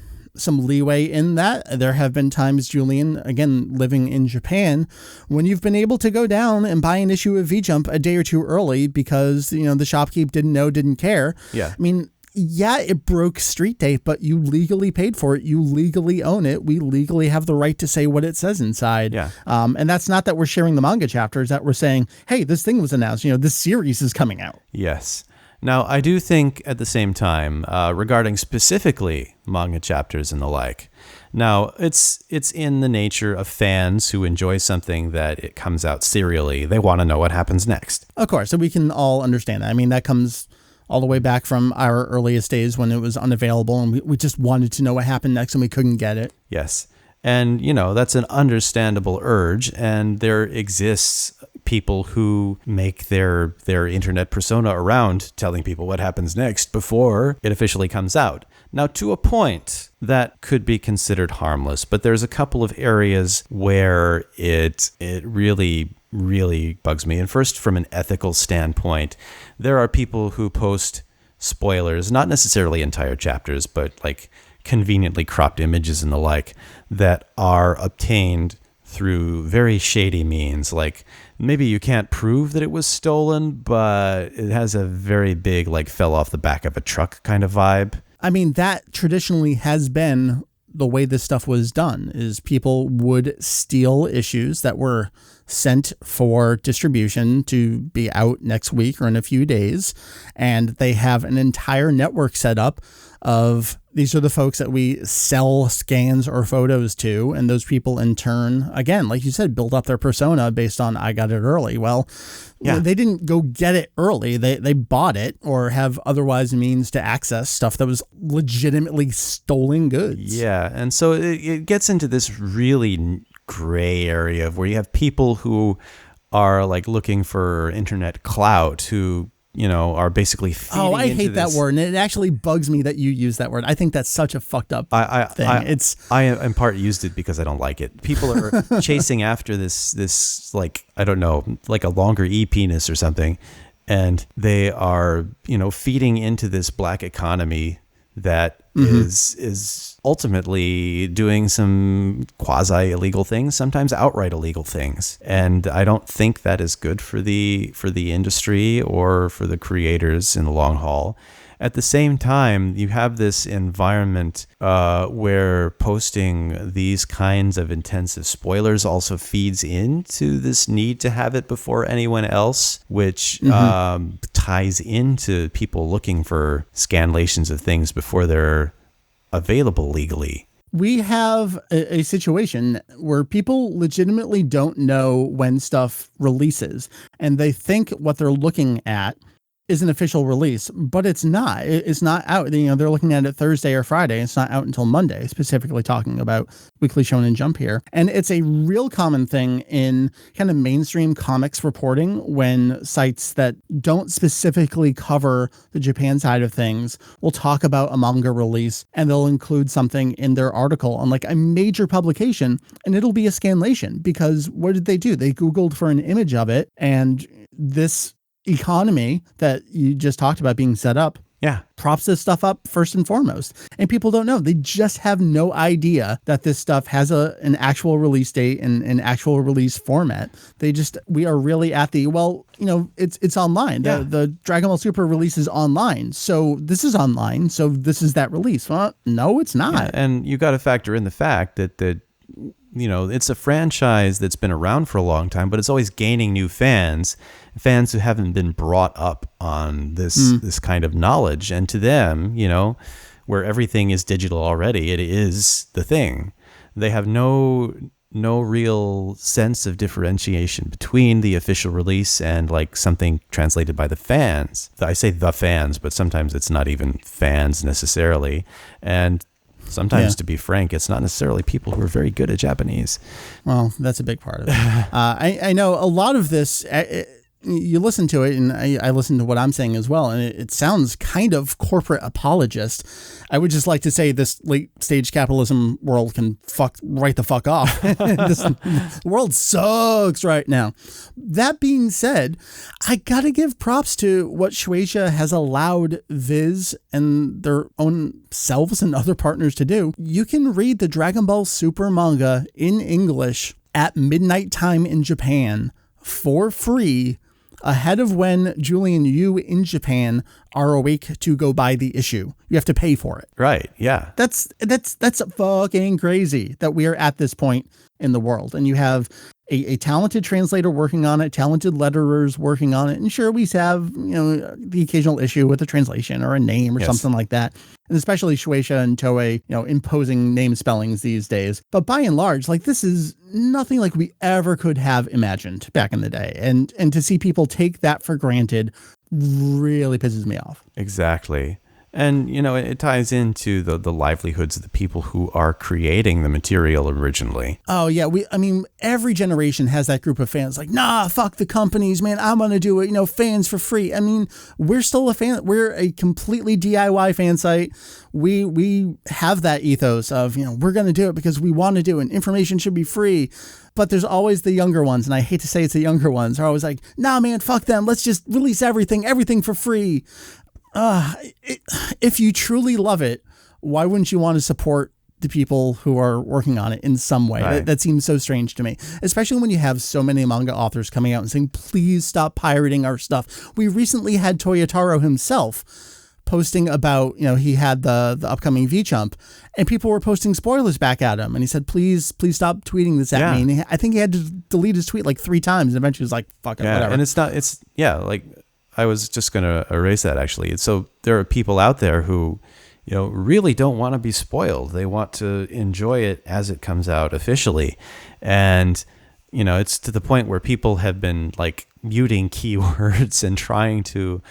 leeway in that. There have been times, Julian, again, living in Japan, when you've been able to go down and buy an issue of V-Jump a day or two early because, the shopkeep didn't care. Yeah. I mean, yeah, it broke street date, but you legally paid for it. You legally own it. We legally have the right to say what it says inside. Yeah. And that's not that we're sharing the manga chapters, that we're saying, hey, this thing was announced, this series is coming out. Yes. Now, I do think at the same time, regarding specifically manga chapters and the like, now it's in the nature of fans who enjoy something that it comes out serially. They want to know what happens next. Of course, so we can all understand that. I mean, that comes all the way back from our earliest days when it was unavailable and we just wanted to know what happened next and we couldn't get it. Yes. And, that's an understandable urge. And there exists people who make their internet persona around telling people what happens next before it officially comes out. Now, to a point, that could be considered harmless, but there's a couple of areas where it really, really bugs me. And first, from an ethical standpoint, there are people who post spoilers, not necessarily entire chapters, but like conveniently cropped images and the like, that are obtained through very shady means. Like, maybe you can't prove that it was stolen, but it has a very big, like, fell off the back of a truck kind of vibe. I mean, that traditionally has been the way this stuff was done, is people would steal issues that were sent for distribution to be out next week or in a few days. And they have an entire network set up of, these are the folks that we sell scans or photos to. And those people in turn, again, like you said, build up their persona based on, I got it early. Well, yeah. They didn't go get it early. They bought it or have otherwise means to access stuff that was legitimately stolen goods. Yeah. And so it gets into this really gray area of where you have people who are like looking for internet clout, who are basically feeding into I hate this. that word, and it actually bugs me that you use that word. I think that's such a fucked up thing. I in part used it because I don't like it. People are chasing after this like, I don't know, like a longer e-penis or something, and they are feeding into this black economy that is ultimately doing some quasi illegal things, sometimes outright illegal things. And I don't think that is good for the industry or for the creators in the long haul. At the same time, you have this environment where posting these kinds of intensive spoilers also feeds into this need to have it before anyone else, which ties into people looking for scanlations of things before they're available legally. We have a situation where people legitimately don't know when stuff releases, and they think what they're looking at is an official release, but it's not. It's not out. They're looking at it Thursday or Friday. It's not out until Monday, specifically talking about Weekly Shonen Jump here. And it's a real common thing in kind of mainstream comics reporting when sites that don't specifically cover the Japan side of things will talk about a manga release, and they'll include something in their article on like a major publication, and it'll be a scanlation, because what did they do? They Googled for an image of it, and this economy that you just talked about being set up props this stuff up first and foremost. And people don't know. They just have no idea that this stuff has an actual release date and an actual release format. We are really at the, it's online. The Dragon Ball Super release is online. So this is online. So this is that release. Well, no, it's not. Yeah, and you got to factor in the fact that it's a franchise that's been around for a long time, but it's always gaining new fans who haven't been brought up on this kind of knowledge. And to them, where everything is digital already. It is the thing. They have no real sense of differentiation between the official release and like something translated by the fans. I say the fans, but sometimes it's not even fans necessarily. And sometimes, to be frank, it's not necessarily people who are very good at Japanese. Well, that's a big part of it. I know a lot of this, you listen to it, and I listen to what I'm saying as well, and it sounds kind of corporate apologist. I would just like to say this late stage capitalism world can right the fuck off. This world sucks right now. That being said, I gotta give props to what Shueisha has allowed Viz and their own selves and other partners to do. You can read the Dragon Ball Super manga in English at midnight time in Japan for free, ahead of when Julian, you in Japan are awake to go buy the issue. You have to pay for it. Right. Yeah. That's fucking crazy that we are at this point in the world. And you have a talented translator working on it, talented letterers working on it. And sure, we have, the occasional issue with a translation or a name or something like that. And especially Shueisha and Toei, imposing name spellings these days. But by and large, like, this is nothing like we ever could have imagined back in the day. And to see people take that for granted really pisses me off. Exactly. And, it ties into the livelihoods of the people who are creating the material originally. Oh, yeah. Every generation has that group of fans like, nah, fuck the companies, man. I'm going to do it, fans for free. We're still a fan. We're a completely DIY fan site. We have that ethos of, we're going to do it because we want to do it. And information should be free. But there's always the younger ones, and I hate to say it's the younger ones, are always like, nah, man, fuck them. Let's just release everything for free. If you truly love it, why wouldn't you want to support the people who are working on it in some way? Right. That seems so strange to me, especially when you have so many manga authors coming out and saying, please stop pirating our stuff. We recently had Toyotaro himself posting about, he had the upcoming V-Chump, and people were posting spoilers back at him. And he said, please stop tweeting this at me. And I think he had to delete his tweet like 3 times. And eventually he was like, fuck it, whatever. And I was just going to erase that, actually. So there are people out there who, really don't want to be spoiled. They want to enjoy it as it comes out officially. And, it's to the point where people have been like muting keywords and trying to,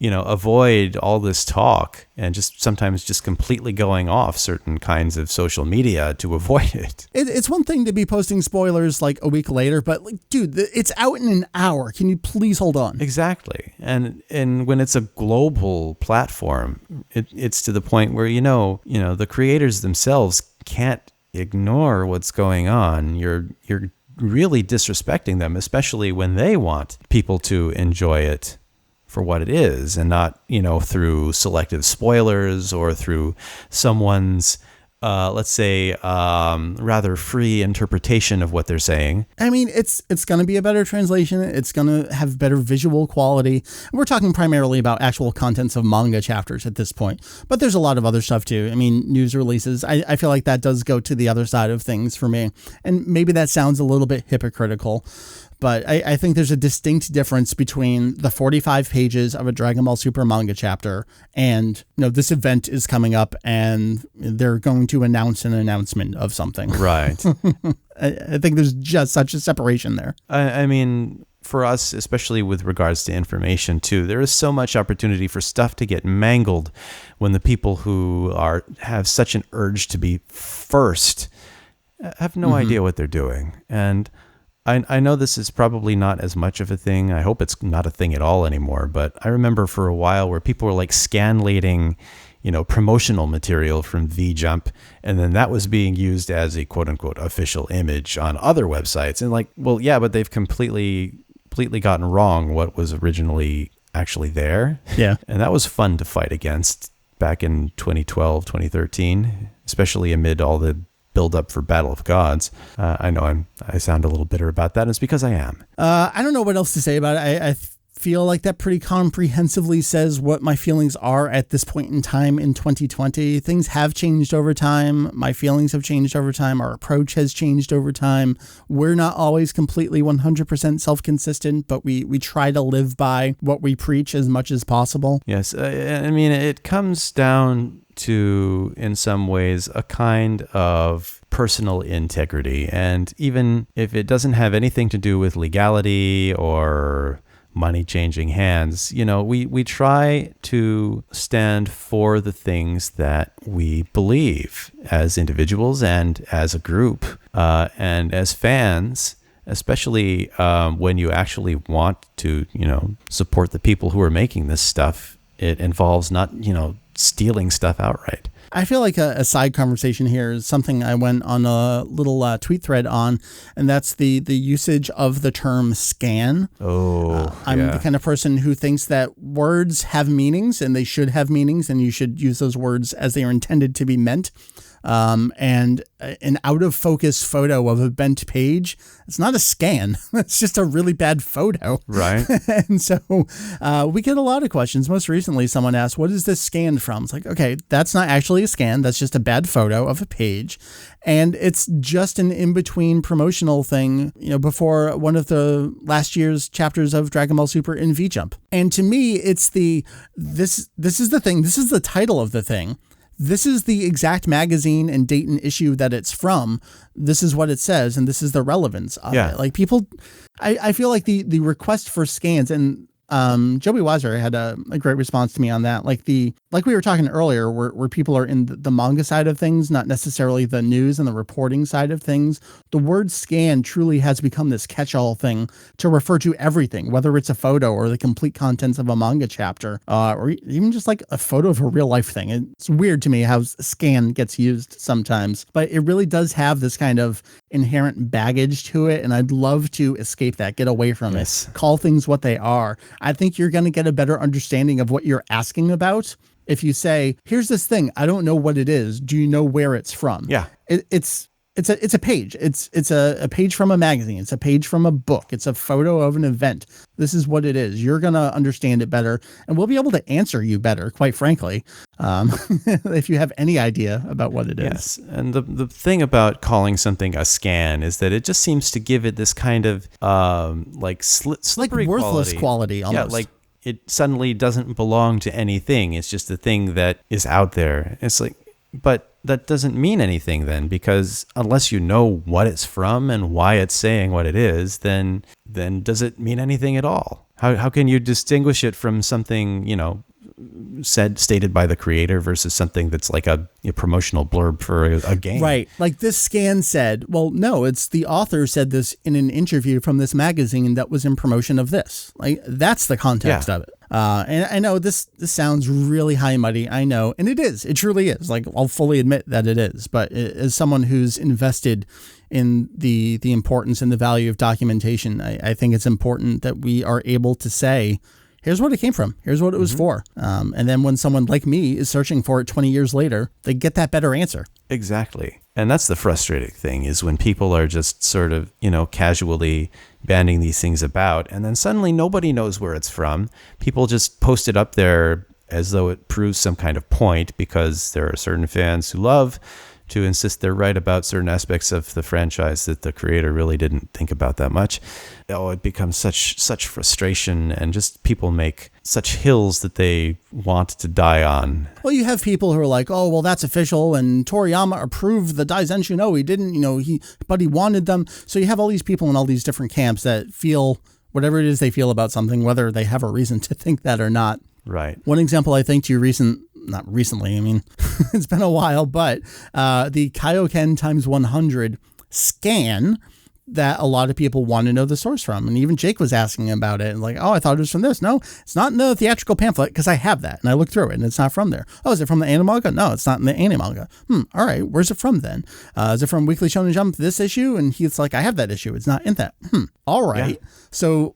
avoid all this talk, and sometimes completely going off certain kinds of social media to avoid it. It's one thing to be posting spoilers like a week later, but like, dude, it's out in an hour. Can you please hold on? Exactly. And when it's a global platform, it's to the point where, the creators themselves can't ignore what's going on. You're really disrespecting them, especially when they want people to enjoy it for what it is, and not, through selective spoilers or through someone's, let's say, rather free interpretation of what they're saying. It's going to be a better translation. It's going to have better visual quality. We're talking primarily about actual contents of manga chapters at this point, but there's a lot of other stuff too. News releases. I feel like that does go to the other side of things for me. And maybe that sounds a little bit hypocritical, but I think there's a distinct difference between the 45 pages of a Dragon Ball Super manga chapter and, this event is coming up and they're going to announce an announcement of something. Right. I think there's just such a separation there. For us, especially with regards to information too, there is so much opportunity for stuff to get mangled when the people who have such an urge to be first have no idea what they're doing. And I know this is probably not as much of a thing. I hope it's not a thing at all anymore. But I remember for a while where people were like scanlating, promotional material from V-Jump, and then that was being used as a quote unquote official image on other websites. And like, well, yeah, but they've completely gotten wrong what was originally actually there. Yeah. And that was fun to fight against back in 2012, 2013, especially amid all the build up for Battle of Gods. I know I sound a little bitter about that. And it's because I am. I don't know what else to say about it. I feel like that pretty comprehensively says what my feelings are at this point in time in 2020. Things have changed over time. My feelings have changed over time. Our approach has changed over time. We're not always completely 100% self-consistent, but we try to live by what we preach as much as possible. Yes. I mean, it comes down to, in some ways, a kind of personal integrity. And even if it doesn't have anything to do with legality or money changing hands, we try to stand for the things that we believe as individuals and as a group, and as fans, especially when you actually want to, support the people who are making this stuff. It involves not, stealing stuff outright. I feel like a side conversation here is something I went on a little tweet thread on, and that's the usage of the term scan. I'm the kind of person who thinks that words have meanings and they should have meanings, and you should use those words as they are intended to be meant. And an out of focus photo of a bent page, it's not a scan. It's just a really bad photo. Right. And so we get a lot of questions. Most recently, someone asked, what is this scanned from? It's like, okay, that's not actually a scan. That's just a bad photo of a page. And it's just an in-between promotional thing, before one of the last year's chapters of Dragon Ball Super in V-Jump. And to me, it's this is the thing. This is the title of the thing. This is the exact magazine and date and issue that it's from. This is what it says, and this is the relevance of it. Like people, I feel like the request for scans, and Joey Weiser had a great response to me on that. Like we were talking earlier, where people are in the manga side of things, not necessarily the news and the reporting side of things. The word scan truly has become this catch-all thing to refer to everything, whether it's a photo or the complete contents of a manga chapter, or even just like a photo of a real life thing. It's weird to me how scan gets used sometimes, but it really does have this kind of inherent baggage to it. And I'd love to escape that, get away from it, call things what they are. I think you're going to get a better understanding of what you're asking about if you say, here's this thing, I don't know what it is. Do you know where it's from? Yeah. It's a page. It's a page from a magazine. It's a page from a book. It's a photo of an event. This is what it is. You're going to understand it better, and we'll be able to answer you better, quite frankly, if you have any idea about what it is. Yes. And the thing about calling something a scan is that it just seems to give it this kind of slippery, like worthless quality almost. Yeah, like it suddenly doesn't belong to anything. It's just a thing that is out there. It's like, but that doesn't mean anything then, because unless you know what it's from and why it's saying what it is, then does it mean anything at all? How can you distinguish it from something, stated by the creator versus something that's like a promotional blurb for a game? Right. Like this scan said, well, no, it's the author said this in an interview from this magazine that was in promotion of this. Like that's the context of it. And I know this sounds really high and mighty. I know. And it is. It truly is. Like I'll fully admit that it is. But as someone who's invested in the importance and the value of documentation, I think it's important that we are able to say, here's what it came from. Here's what it was for. And then when someone like me is searching for it 20 years later, they get that better answer. Exactly. And that's the frustrating thing, is when people are just sort of, casually banding these things about, and then suddenly nobody knows where it's from. People just post it up there as though it proves some kind of point, because there are certain fans who love to insist they're right about certain aspects of the franchise that the creator really didn't think about that much. Oh, it becomes such frustration, and just people make such hills that they want to die on. Well, you have people who are like, oh, well, that's official, and Toriyama approved the Daizenshuu. No, he didn't, but he wanted them. So you have all these people in all these different camps that feel whatever it is they feel about something, whether they have a reason to think that or not. Right. One example I think to not recently, I mean, it's been a while, but the Kaioken times 100 scan that a lot of people want to know the source from. And even Jake was asking about it. And like, oh, I thought it was from this. No, it's not in the theatrical pamphlet, because I have that. And I looked through it and it's not from there. Oh, is it from the animanga? No, it's not in the animanga. All right. Where's it from then? Is it from Weekly Shonen Jump, this issue? And he's like, I have that issue. It's not in that. All right. Yeah. So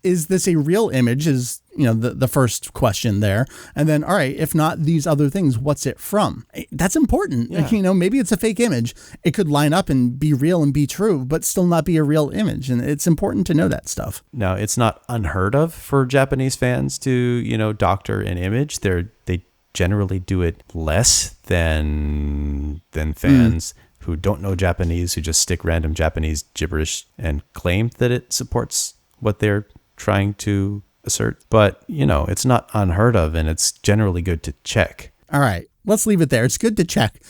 is this a real image is, the first question there. And then, all right, if not these other things, what's it from? That's important. Yeah. Maybe it's a fake image. It could line up and be real and be true, but still not be a real image. And it's important to know that stuff. Now, it's not unheard of for Japanese fans to, doctor an image. They generally do it less than fans who don't know Japanese, who just stick random Japanese gibberish and claim that it supports what they're trying to assert. But, it's not unheard of, and it's generally good to check. All right. Let's leave it there. It's good to check.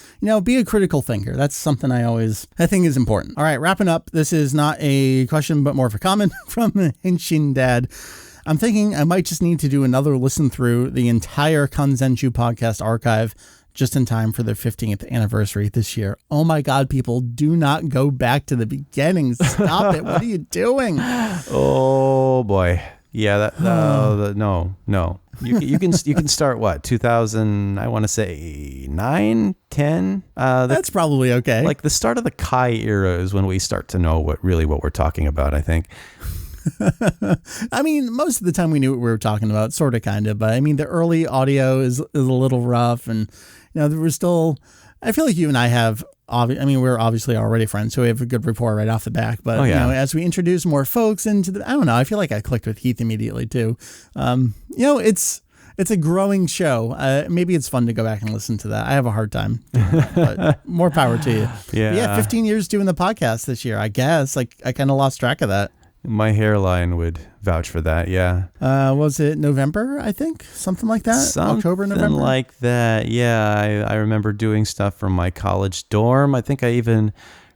Be a critical thinker. That's something I think is important. All right, wrapping up. This is not a question, but more of a comment from Henshin Dad. I'm thinking I might just need to do another listen through the entire Kanzenshuu podcast archive just in time for their 15th anniversary this year. Oh my God, people, do not go back to the beginning. Stop it. What are you doing? Oh boy. Yeah, no. You can start what, 2000, I want to say 9, 10? That's probably okay. Like the start of the Kai era is when we start to know what we're talking about, I think. I mean, most of the time we knew what we were talking about, sort of, kind of. But I mean, the early audio is a little rough, and there were still. I feel like you and I have. We're obviously already friends, so we have a good rapport right off the back. But as we introduce more folks into I don't know. I feel like I clicked with Heath immediately too. It's a growing show. Maybe it's fun to go back and listen to that. I have a hard time, but more power to you. Yeah. 15 years doing the podcast this year. I guess I kind of lost track of that. My hairline would vouch for that, yeah. Was it November, I think? Something like that? October, November? Something like that, yeah. I remember doing stuff from my college dorm. I think I even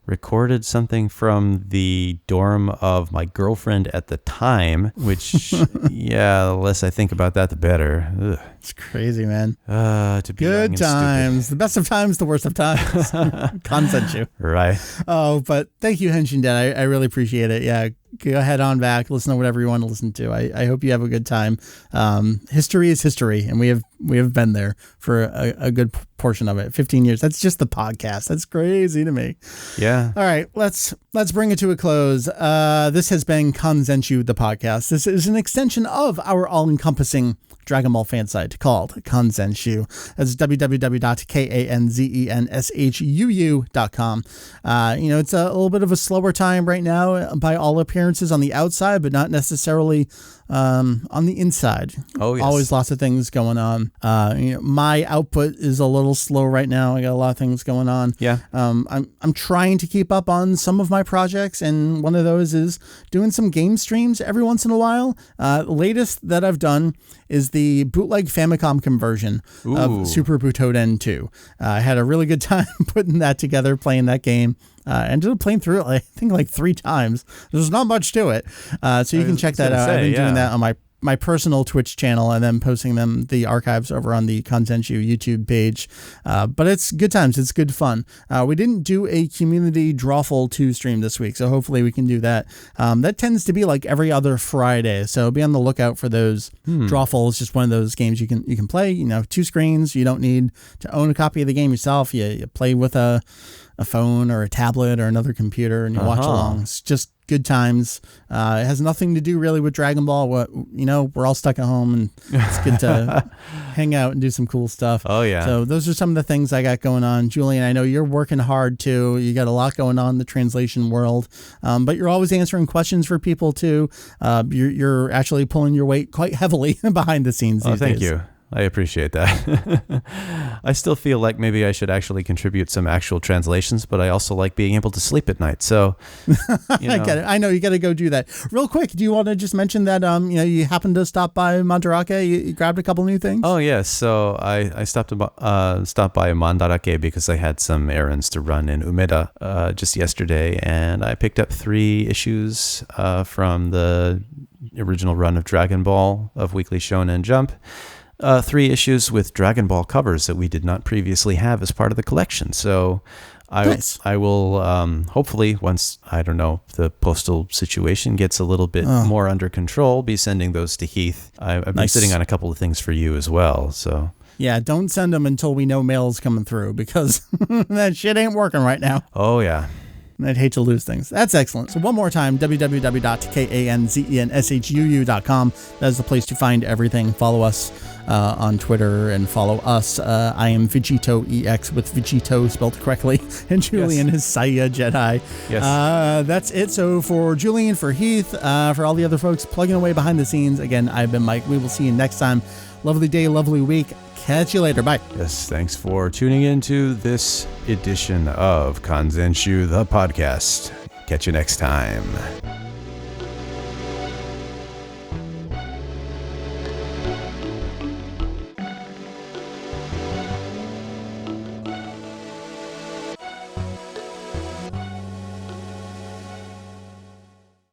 recorded something from the dorm of my girlfriend at the time, which, the less I think about that, the better. Ugh. It's crazy, man. To be good times. The best of times, the worst of times. Kanzenshuu. Right. Oh, but thank you, Henshin Dad. I really appreciate it. Yeah, go ahead on back. Listen to whatever you want to listen to. I hope you have a good time. History is history, and we have been there for a good portion of it. 15 years. That's just the podcast. That's crazy to me. Yeah. All right, let's bring it to a close. This has been Kanzenshuu, the podcast. This is an extension of our all-encompassing Dragon Ball fan site called Kanzenshuu. That's www.kanzenshuu.com. It's a little bit of a slower time right now by all appearances on the outside, but not necessarily on the inside. Oh, yes. Always lots of things going on. My output is a little slow right now. I got a lot of things going on. Yeah. I'm trying to keep up on some of my projects, and one of those is doing some game streams every once in a while. The latest that I've done is the bootleg Famicom conversion of Super Butoden 2. I had a really good time putting that together, playing that game. Ended up playing through it, I think, like 3 times. There's not much to it. So you can check that out. I've been doing that on my personal Twitch channel and then posting the archives over on the Kanzenshuu YouTube page. But it's good times. It's good fun. We didn't do a community Drawful 2 stream this week, so hopefully we can do that. That tends to be like every other Friday, so be on the lookout for those. Drawful is just one of those games you can play. 2 screens. You don't need to own a copy of the game yourself. You play with a phone or a tablet or another computer, and you watch along. It's just good times. It has nothing to do really with Dragon Ball. We're all stuck at home, and it's good to hang out and do some cool stuff. Oh, yeah. So those are some of the things I got going on. Julian, I know you're working hard too. You got a lot going on in the translation world, but you're always answering questions for people too. You're actually pulling your weight quite heavily behind the scenes these days. Thank you. I appreciate that. I still feel like maybe I should actually contribute some actual translations, but I also like being able to sleep at night. So, I get it. I know you got to go do that real quick. Do you want to just mention that, you happened to stop by Mandarake? You grabbed a couple new things? Oh, yes. So I stopped by Mandarake because I had some errands to run in Umeda just yesterday, and I picked up 3 issues from the original run of Dragon Ball of Weekly Shonen Jump. 3 issues with Dragon Ball covers that we did not previously have as part of the collection. So Nice. I will hopefully, once, I don't know, the postal situation gets a little bit more under control, be sending those to Heath. I've been sitting on a couple of things for you as well. So yeah, don't send them until we know mail's coming through, because that shit ain't working right now. Oh, yeah. I'd hate to lose things. That's excellent. So one more time, www.kanzenshuu.com. That is the place to find everything. Follow us on Twitter and follow us. I am VegettoEX with Vegito spelled correctly, and Julian is Saya Jedi. Yes. That's it. So for Julian, for Heath, for all the other folks plugging away behind the scenes, again, I've been Mike. We will see you next time. Lovely day, lovely week. Catch you later. Bye. Yes, thanks for tuning in to this edition of Kanzenshuu, the podcast. Catch you next time.